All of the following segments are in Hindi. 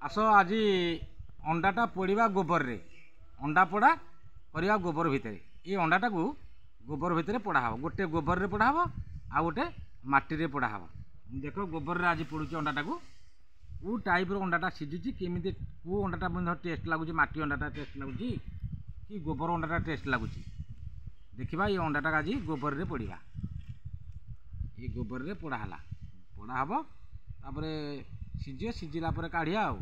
आस आज अंडाटा पोड़ा गोबर रे अंडा पोड़ा करवा गोबर भितर ये अंडाटा को गोबर भितर पोड़ा हम गोटे गोबर रे पोड़ा हम आ गोटे माटी रे पोड़ा हम देख गोबर रे आज पोड़ुची अंडाटा को टाइप अंडाटा सीझुची केमी को अंडाटा टेस्ट लगुच माटी अंडाटा टेस्ट लगुच कि गोबर अंडाटा टेस्ट लगुच देखा ये अंडाटा आज गोबर रे पोड़ा ये गोबर रे पोड़ा है पोड़ा हम तापर सीझे सीझिला काढ़िया आ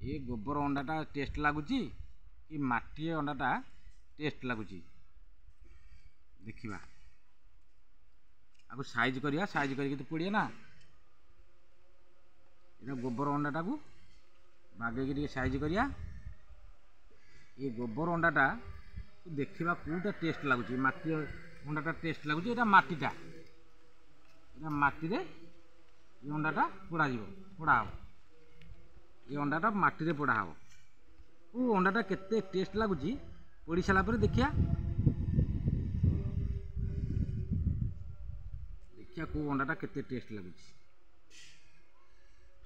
ये गोबर अंडाटा टेस्ट लगुच कि माटी अंडाटा टेस्ट लगुच देखा आपको साइज करिया साइज करके तो पोड़िए ना ये गोबर अंडाटा को बागेक साइज करिया ये गोबर अंडाटा देखा कौटा टेस्ट लगुच माटी अंडाटा टेस्ट लगुच ये माटीटा माटी रे ये अंडाटा पोड़ा पोड़ा हम ये अंडाटा माटी रे पोड़ा हम को अंडाटा केते टेस्ट लगुच पोड़ी सारा पर देखिया देखिया को अंडाटा केते टेस्ट लगुच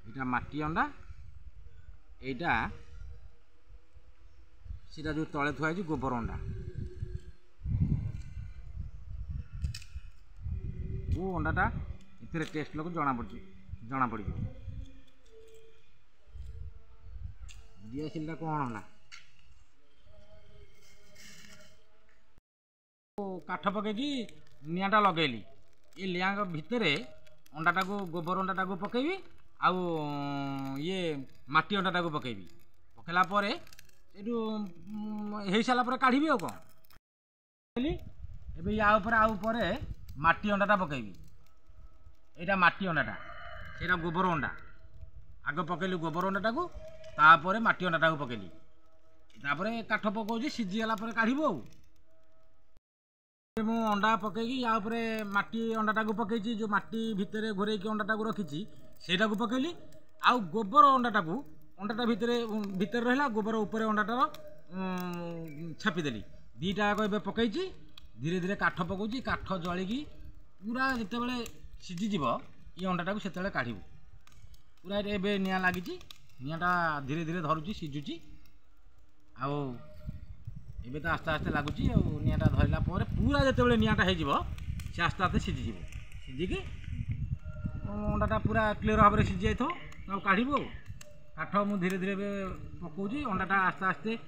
एटा माटी अंडा एटा सीधा जो तले थुआ गोबर अंडा वो अंडाटा इतने टेस्ट लोग जना पड़ दियासिलटा कौन है काठ पकईकी निआँटा लगेली ये लिया भितर अंडाटा को गोबर अंडाटा को पकेबी आउ ये माटी अंडाटा को पकेबी पकेला परे हो सारा काढ़ी आ कौन ए या आउ परे माटी अंडाटा पकेबी एटा माटी अंडाटा सेटा गोबर अंडा आग पकेली गोबर अंडाटा को तापर माटी अंडाटा को पकेली तापर काठ पकाउची सीझीगला काढ़ू मु अंडा पकईकी या माटी अंडाटा को पकईची जो माटी भितर घोरैकी अंडाटा को रखी सेटा को पकेली आउ गोबर अंडाटा भितर रहा गोबर उपर अंडाटार छापीदेली दीटा आग पकईची धीरे धीरे काठ पकाउची काठ जलिकी पूरा जिते सीझीज ये अंडाटा को से काढ़ू पूरा एवं निआँ लगी निआँटा धीरे धीरे धरुची सीझुची आउ एबे तो आस्ते आस्ते लगुच निआँटा धरला पूरा जिते निआँटा हो से आस्ते आस्ते सीझीज सीझिकी अंडाटा पूरा क्लीयर भाव में सीझी जाइए काढ़ू काठ मु धीरे धीरे पकाउची अंडाटा आस्ते आस्ते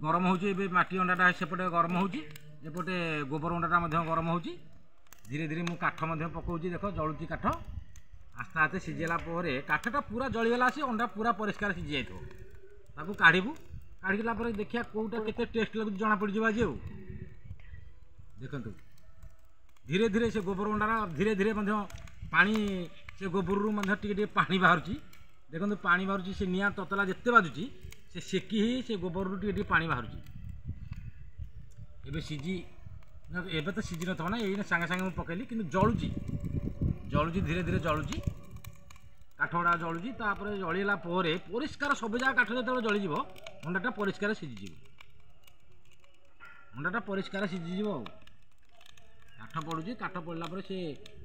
गरम होती माटी अंडाटा सेपटे गरम होपटे गोबर अंडाटा गरम हो धीरे धीरे मु काठ पकाउची देख जलुची काठ आस्ते आस्ते सीझेला काठटा पूरा जलीगला सी अंडा पूरा परिष्कार सीझी जाइए काढ़ू काढ़ला देखिए कौटा केते टेस्ट लगुच जना पड़ आज देखु धीरे धीरे से गोबर अंडार धीरे धीरे पानी से गोबर टे पानी बाहर देखो पानी बाहर से निआँ ततला जिते बाजुची से सेकी ही से गोबर टे पानी बाहर एबे सीझी एबे तो सीझी ना ये सांगे सांगे मुझे पकईली कि जलुची जलुची धीरे धीरे जलुची काठ गुड़ा जलुची जलिला परिष्कार सब जगह काठ जो जलीज अंडाटा परिष्कार सीझीज अंडाटा परिष्कार सीझीज काठ पड़ुची काठ पड़ला से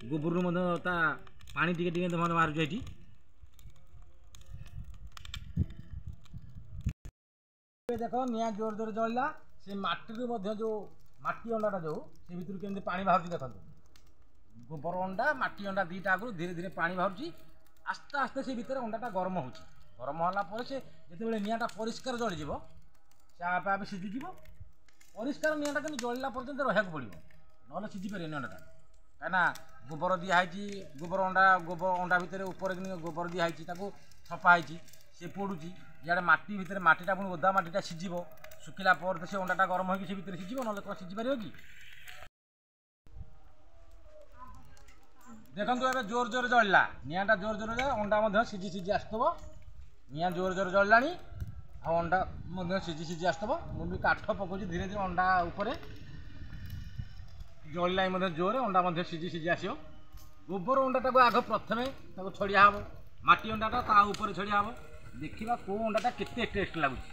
गोबर पानी टिके बाहर जाइए देख निआँ जोर जोर जलिला से माटी जो माटी अंडाटा जो से भीतर केमती पानी बाहर देखो गोबर अंडा माटी अंडा दीटा आगु धीरे धीरे पानी बाहर आस्ते आस्ते से भीतर अंडाटा गरम हो गरम होला से जिते निआँटा परिष्कार जलीज से आप आप सीझीज परिष्कार निआँटा कि जलिला पर्यंत रहा पड़ो ना सीझी पारे अंडाटा कहीं गोबर दिखाई गोबर अंडा भितर ऊपर गोबर दिखाई छपाई सी पोड़ुची इे माटी भितर माटीटा पुणी ओदा माटीटा सीझ शुखिला पर से अंडाटा गरम होगी से भितर सीझ ना कौन सीझी पार कि देखो ए जोर जोर जलिला निआँटा जोर जोर अंडा सीझी सीझी आसब निआँ जोर जोर जलिला अंडा सीझी सीझी आसब मुझे काठ पकाउची धीरे धीरे अंडा उपर जलिला जोर अंडा सीझी सीझी आस गोबर अंडाटा को आग प्रथमे छड़िया हम माटी अंडाटा ता ऊपर छड़िया हम देखा कौ अंडाटा केते टेस्ट लगुच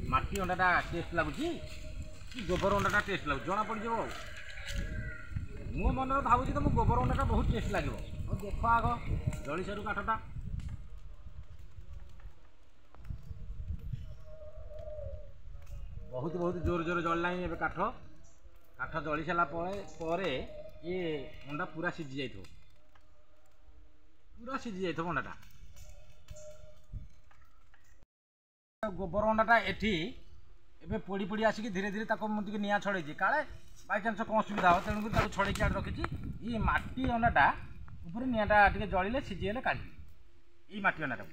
माटी अंडाटा टेस्ट लगुच कि गोबर अंडाटा टेस्ट लगुच जना पड़ जाओ मो मन भावुँ तो गोबर अंडाटा बहुत टेस्ट लगे देख आग जली सारू काठटा बहुत बहुत जोर जोर जलला काठ काठ जली सारा पर ये अंडा पूरा सीझी जाइए पूरा सीझी जाइए अंडाटा गोबर अंडाटा एठी एबे पोड़ी पोड़ी आसिक धीरे धीरे मुझे निआ छड़े काले बाईचान्स कौन असुविधा हो तेणुक छड़े आड़े रखी ये माटी अंडाटा ऊपर निआटा टे जलिले सीझीगले काढ़ी ये माटी अंडाटा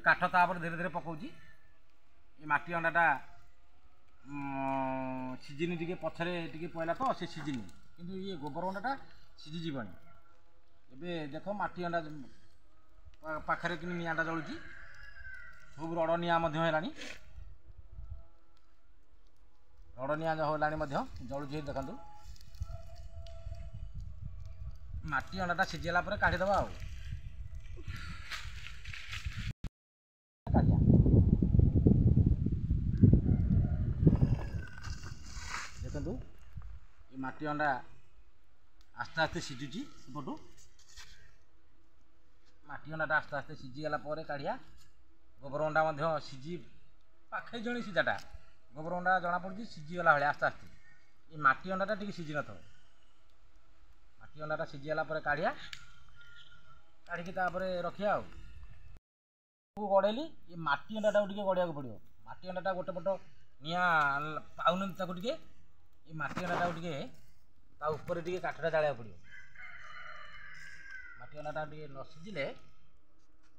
काठ तापर धीरे धीरे पकाउची ये माटी अंडाटा सीझिनी टे पछरे टे पहला तो से सीझिनी किंतु ये गोबर अंडाटा सीझी जीवनी एबे देख माटी अंडा पाखरे कि निआटा जलुची खूब रड़ निआ है रड़ निआ जलुची देखु माटी अंडाटा सीझीगला काढ़ीदे आ देखु ये माटी अंडा आस्ते आस्ते सीझुची एपटू माटी अंडाटा आस्ते आस्ते सीझीगला काढ़िया गोबर अंडा सीझी पाखे जणी सीझाटा गोबर अंडा जना पड़ी सीझीगला भाई आस्ते आस्ते ये माटी अंडाटा टी सीझी न माटी अंडाटा सीझीगला काढ़िया काढ़ी रखिया गड़ेली ये माटी अंडाटा टे गड़िया पड़ो माटी अंडाटा गोटे पट निआ पाऊन टे ये माटी अंडाटा टे ऊपर टे काठटा जाड़ा पड़ो माटी अंडाटा टे न सीझिले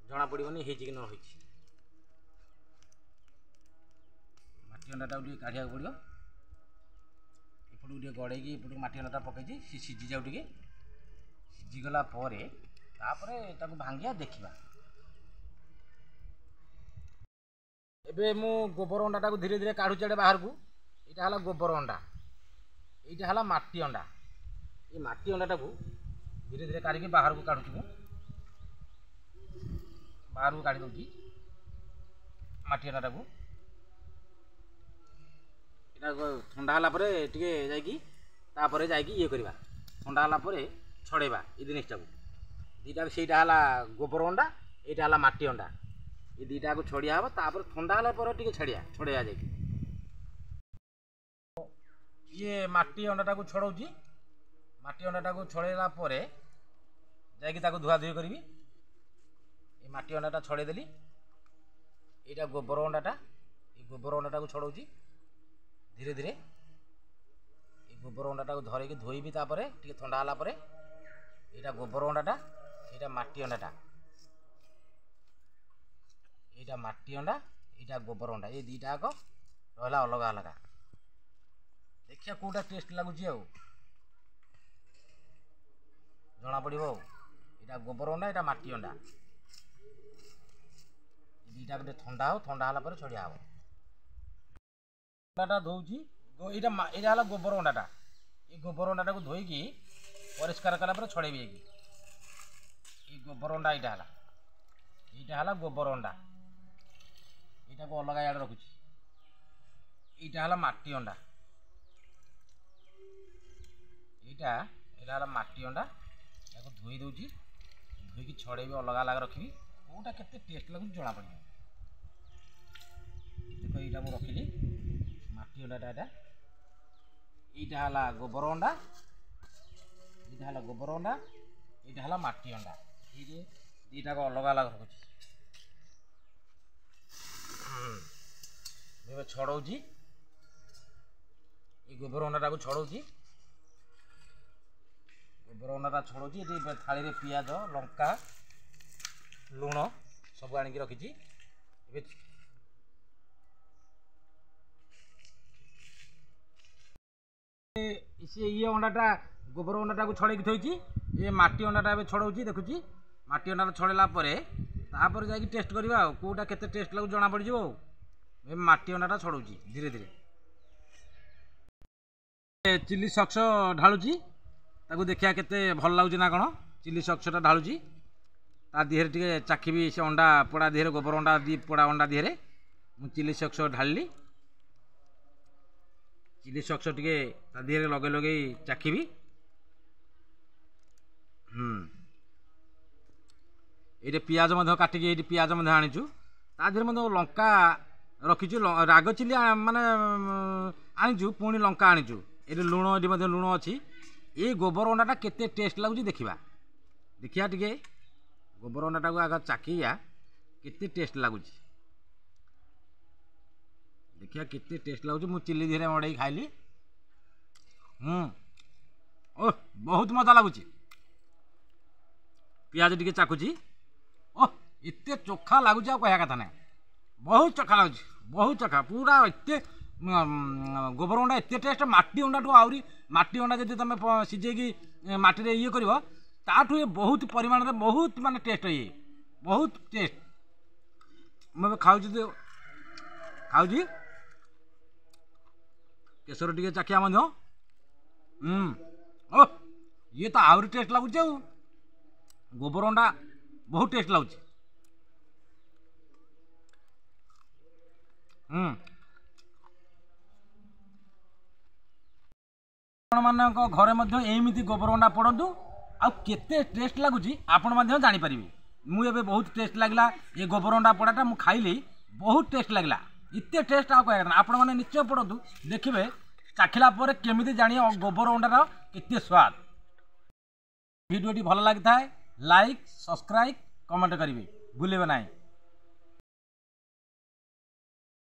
जना पड़ोनी कि न हो माटी अंडाटा टे काढ़िया पड़ो एपटू टे गड़े एपटू माटी अंडाटा पकई सी सीझी जाऊ टे सीझीगला भांगिया देखा एबे मु गोबर अंडाटा धीरे धीरे काढ़ुचे बाहर को यहाँ है गोबर अंडा यहाँ है माटी अंडा ये माटी अंडाटा धीरे धीरे काढ़ी बाहर को काढ़ुची बाहर को काढ़ी दूसरी माटी अंडाटा ठंडा है जाकि ये करवा ठंडा है छड़ेबा ये जिनटा दीटा से गोबर अंडा यहाँ है माटी अंडा ये दीटा को छड़िया हम तापर ठंडा टे छड़िया छड़ेया जा ये माटी अंडाटा को छड़ाऊँगी माटी अंडाटा को छड़ेला धुआ धुई करी ये माटी अंडाटा छड़ेदेली यहाँ गोबर अंडाटा ये गोबर अंडाटा को छड़ाऊँगी धीरे धीरे ये गोबर अंडाटा को धरिकी धोईबी तापर टे ठंडा है यहाँ गोबर अंडाटा यहाँ माटी अंडाटा यहाँ माटी अंडा यहाँ गोबर अंडा ये दीटा रहा अलग अलग देखिए कौटा टेस्ट लगुच जना पड़ो यहाँ गोबर अंडा यहाँ माटी अंडा दीटा गोटे ठंडा हो ठंडा है छड़िया हम अंडाटा धोची यहाँ है गोबर अंडाटा ये गोबर अंडाटा को धोईकी परिष्कार कला छड़ेबी ये गोबर अंडा यहाँ है गोबर अंडा यहाँ को अलग इे रखुची यहाँ है माटी अंडा यहाँ माटी अंडा या धोई दूची धोईकी छड़े भी अलग अलग रखी कौटा के टेस्ट लगुच जना पड़ देख यहाँ मुझे रखिली माटी अंडाटा यहाँ है गोबर अंडा यहाँ है गोबर अंडा यहाँ है माटी अंडा ये दीटा को अलग अलग रखुची छड़ाऊँगी ये गोबर अंडाटा को छड़ाऊँगी गोबर अंडाटा छड़ाऊँगी ये थाली में पियाज लंका लुण सब आनिक रखी ये अंडाटा गोबर अंडाटा को छड़े थोड़ी ये माटी अंडाटा छड़ाऊँगी देखुची माटी अंडाटा छड़ेला तापर जाकि टेस्ट करवा कौटा केते टेस्ट लगुच जना पड़ माटी अंडाटा छड़ाऊँगी धीरे धीरे चिली सक्स ढालुची देखिया केते भल लगुच ना कौन चिली सक्सटा ढालुची ता देहरे टे चाखी से अंडा पोड़ा देहरे गोबर अंडा दी पोड़ा अंडा देहरे मु चिली सक्स ढाली चिली सक्स टे देहरे लगे लगे चाखी ये पियाज काटिकी ये पियाज आनीचु ता देहरे लंका रखीचु राग चिली माने आनीचु पुणी लंका आनीचु ये लुण ये लुण अच्छी ये गोबर अंडाटा केते टेस्ट लगुच देखा देखिया टिके गोबर अंडाटा को आग चाखिया केते टेस्ट लगुच देखिया केते टेस्ट लगुच मु चिली धीरे मड़े खाइली ओह बहुत मजा लगुच पियाज टिके चाखुची ओह एते चोखा लगुच आ कह कथा ना बहुत चोखा लगुच बहुत चोखा पूरा एते गोबर अंडा एते टेस्ट माटी अंडा ठू आहरी माटी अंडा जब तुम सीझे माटी ये कर ताठू ये बहुत परिमाण में बहुत माने टेस्ट ये बहुत टेस्ट मैं खाऊँ खाऊँ केसर टे चाखिया ओ ये तो आहरी टेस्ट लगुच गोबर अंडा बहुत टेस्ट लगुच आपको घरे एमती गोबर अंडा पड़ू आउ केते टेस्ट लगुच आपण जापर मुझे बहुत टेस्ट लगला ये गोबर अंडा पड़ाटा मुझे खाइली बहुत टेस्ट लगला इतने टेस्ट आ कह आपण मैंने निश्चय पड़ू देखिए चाखिला केमी जानी गोबर अंडार केते स्वाद वीडियोटी भल लगी था लाइक सब्सक्राइब कमेंट करेंगे भूलें ना।